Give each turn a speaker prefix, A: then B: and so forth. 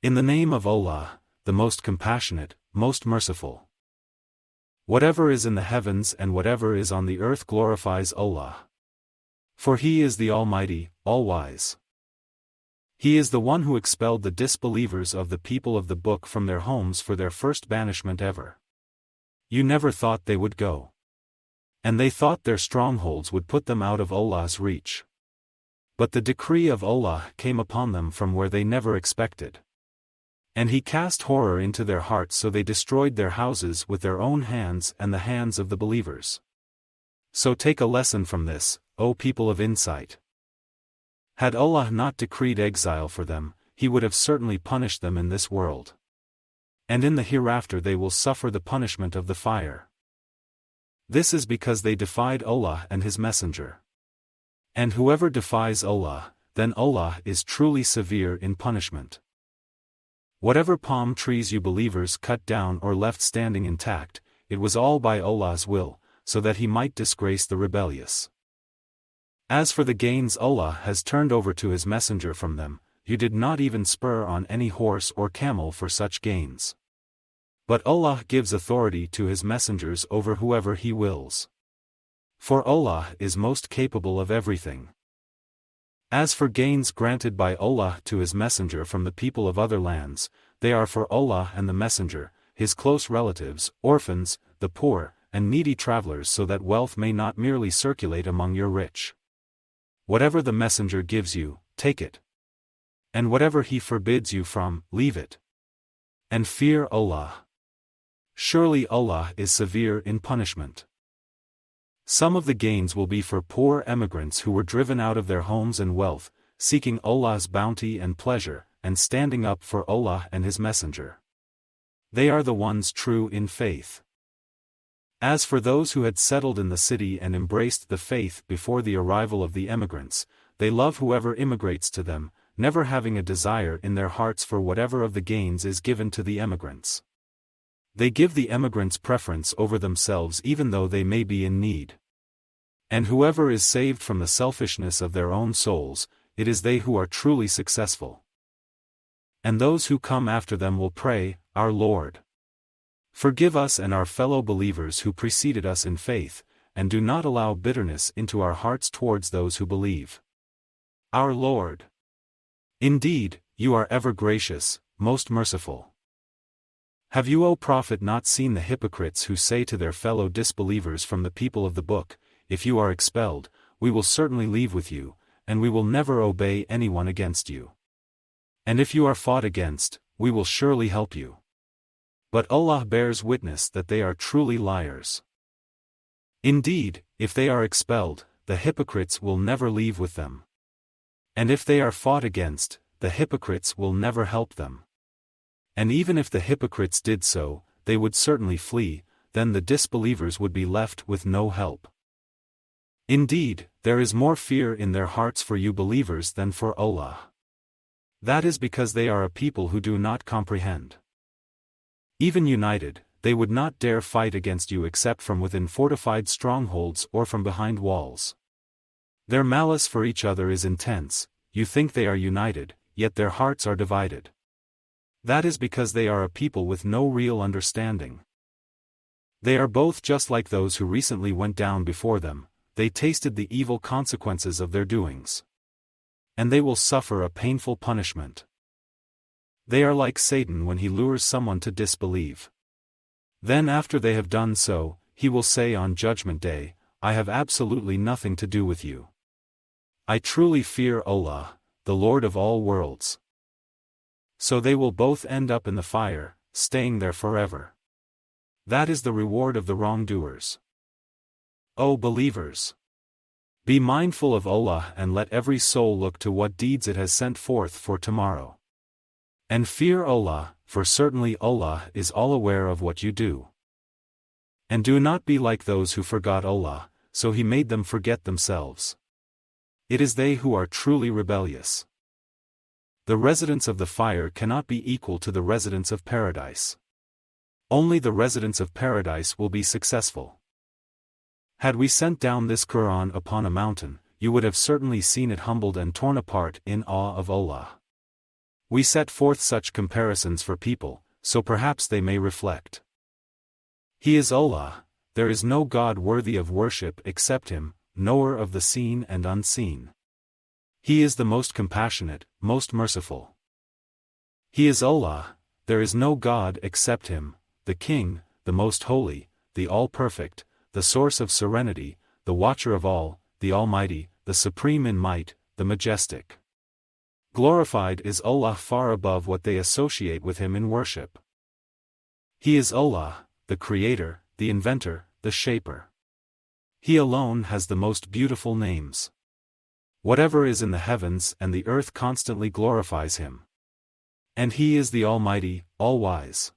A: In the name of Allah, the most compassionate, most merciful. Whatever is in the heavens and whatever is on the earth glorifies Allah. For He is the Almighty, All-Wise. He is the one who expelled the disbelievers of the people of the book from their homes for their first banishment ever. You never thought they would go. And they thought their strongholds would put them out of Allah's reach. But the decree of Allah came upon them from where they never expected. And He cast horror into their hearts, so they destroyed their houses with their own hands and the hands of the believers. So take a lesson from this, O people of insight. Had Allah not decreed exile for them, He would have certainly punished them in this world. And in the hereafter they will suffer the punishment of the fire. This is because they defied Allah and His Messenger. And whoever defies Allah, then Allah is truly severe in punishment. Whatever palm trees you believers cut down or left standing intact, it was all by Allah's will, so that He might disgrace the rebellious. As for the gains Allah has turned over to His Messenger from them, you did not even spur on any horse or camel for such gains. But Allah gives authority to His messengers over whoever He wills. For Allah is most capable of everything. As for gains granted by Allah to His Messenger from the people of other lands, they are for Allah and the Messenger, His close relatives, orphans, the poor, and needy travelers, so that wealth may not merely circulate among your rich. Whatever the Messenger gives you, take it. And whatever He forbids you from, leave it. And fear Allah. Surely Allah is severe in punishment. Some of the gains will be for poor emigrants who were driven out of their homes and wealth, seeking Allah's bounty and pleasure, and standing up for Allah and His Messenger. They are the ones true in faith. As for those who had settled in the city and embraced the faith before the arrival of the emigrants, they love whoever immigrates to them, never having a desire in their hearts for whatever of the gains is given to the emigrants. They give the emigrants preference over themselves even though they may be in need. And whoever is saved from the selfishness of their own souls, it is they who are truly successful. And those who come after them will pray, Our Lord, forgive us and our fellow believers who preceded us in faith, and do not allow bitterness into our hearts towards those who believe. Our Lord, indeed, You are ever gracious, most merciful. Have you, O Prophet, not seen the hypocrites who say to their fellow disbelievers from the people of the book, If you are expelled, we will certainly leave with you, and we will never obey anyone against you. And if you are fought against, we will surely help you. But Allah bears witness that they are truly liars. Indeed, if they are expelled, the hypocrites will never leave with them. And if they are fought against, the hypocrites will never help them. And even if the hypocrites did so, they would certainly flee, then the disbelievers would be left with no help. Indeed, there is more fear in their hearts for you believers than for Allah. That is because they are a people who do not comprehend. Even united, they would not dare fight against you except from within fortified strongholds or from behind walls. Their malice for each other is intense. You think they are united, yet their hearts are divided. That is because they are a people with no real understanding. They are both just like those who recently went down before them. They tasted the evil consequences of their doings. And they will suffer a painful punishment. They are like Satan when he lures someone to disbelieve. Then after they have done so, he will say on Judgment Day, I have absolutely nothing to do with you. I truly fear Allah, the Lord of all worlds. So they will both end up in the fire, staying there forever. That is the reward of the wrongdoers. O believers! Be mindful of Allah and let every soul look to what deeds it has sent forth for tomorrow. And fear Allah, for certainly Allah is all aware of what you do. And do not be like those who forgot Allah, so He made them forget themselves. It is they who are truly rebellious. The residents of the fire cannot be equal to the residents of paradise. Only the residents of paradise will be successful. Had we sent down this Qur'an upon a mountain, you would have certainly seen it humbled and torn apart in awe of Allah. We set forth such comparisons for people, so perhaps they may reflect. He is Allah, there is no God worthy of worship except Him, knower of the seen and unseen. He is the most compassionate, most merciful. He is Allah, there is no God except Him, the King, the most holy, the all-perfect, the source of serenity, the watcher of all, the Almighty, the supreme in might, the majestic. Glorified is Allah far above what they associate with Him in worship. He is Allah, the Creator, the Inventor, the Shaper. He alone has the most beautiful names. Whatever is in the heavens and the earth constantly glorifies Him. And He is the Almighty, All-Wise.